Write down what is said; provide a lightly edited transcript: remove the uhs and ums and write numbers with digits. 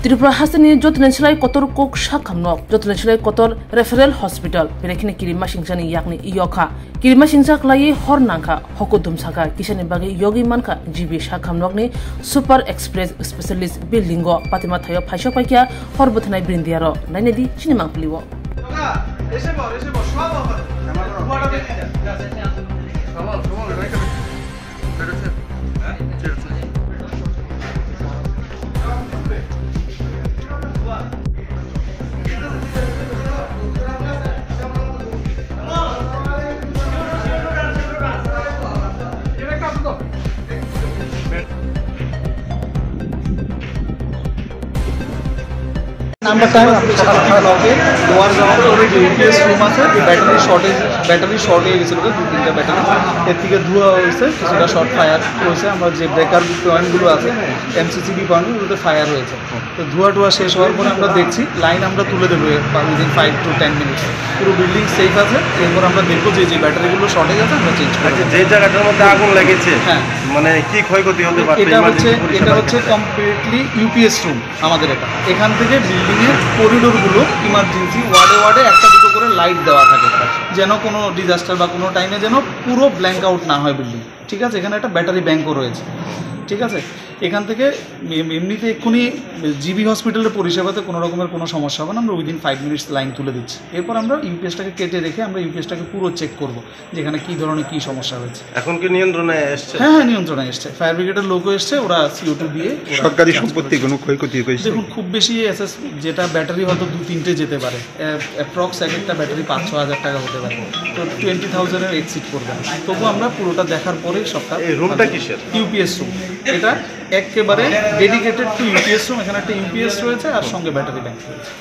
Tripura hasani jotlensilai kotor kok shakamnok jotlensilai kotor referral hospital berekine kirima singchani yakni iyoka kirima singchak lai hornangka hokodum saka kisani bagi yogi manka jibi shakamnokni super express specialist buildingo patima thayo phaisha paikya horbothnai brindiaro nainedi chinemang pliwo number time সকাল 9টা lower ground করে UPS room আছে battery short হয়ে গেছিল দুই তিনটা battery এর থেকে ধোঁয়া হয়েছে কিছুটা শর্ট ফায়ার হয়েছে আমরা যে ব্রেকার পয়েন্টগুলো আছে এমসিসিবি পয়েন্টগুলোতে ফায়ার হয়েছে তো ধোঁয়া শেষ হওয়ার পরে আমরা দেখছি লাইন আমরা তুলে দেবো উইদিন 5 to 10 মিনিটস পুরো বিল্ডিং সেফ আছে এরপর আমরা দেখবো যে ব্যাটারিগুলো শর্টেজ আছে আমরা চেঞ্জ করবো যে জায়গাটার মধ্যে আগুন লেগেছে হ্যাঁ মানে কি ক্ষয়ক্ষতি হতে পারে এটা হচ্ছে কমপ্লিটলি ইউপিএস রুম আমাদের এখান থেকে বিল্ডিংয়ের করিডোরগুলো ইমার্জেন্সি ওয়ার্ডে একটা দুটো করে লাইট দেওয়া থাকে যেন কোনো ডিজাস্টার বা কোনো টাইমে যেন পুরো ব্ল্যাঙ্ক আউট না হয় বিল্ডিং ঠিক আছে এখানে একটা ব্যাটারি ব্যাঙ্কও রয়েছে ঠিক আছে এখান থেকে এমনিতে এক্ষুনি জিবি হসপিটালের পরিষেবাতে কোনো রকমের কোনো সমস্যা হবে না আমরা উইদিন 5 মিনিটস লাইন তুলে দিচ্ছি এরপর আমরা ইউপিএসটাকে কেটে রেখে আমরা ইউপিএসটাকে পুরো চেক করব যেখানে কী ধরনের কী সমস্যা হয়েছে এখন কি নিয়ন্ত্রণে এসছে হ্যাঁ নিয়ন্ত্রণে এসছে ফায়ার ব্রিগেডের লোকও এসছে ওরা CO2 দিয়ে সরকারি সম্পত্তি কোনো ক্ষয়ক্ষতি হয়েছে দেখুন খুব বেশি এসএস যেটা ব্যাটারি হয়তো 2-3টে যেতে পারে অ্যাপ্রক্স একটা ব্যাটারি 5-6 হাজার টাকা হতে পারে তো 20,000 এর এক্সিট করবে তবু আমরা পুরোটা দেখার পরেই সবটা এই রুমটা কিসের ইউপিএস রুম এটা একেবারে ডেডিকেটেড টু ইউপিএস রুম এখানে একটা ইউপিএস রয়েছে আর সঙ্গে ব্যাটারি ব্যাংক রয়েছে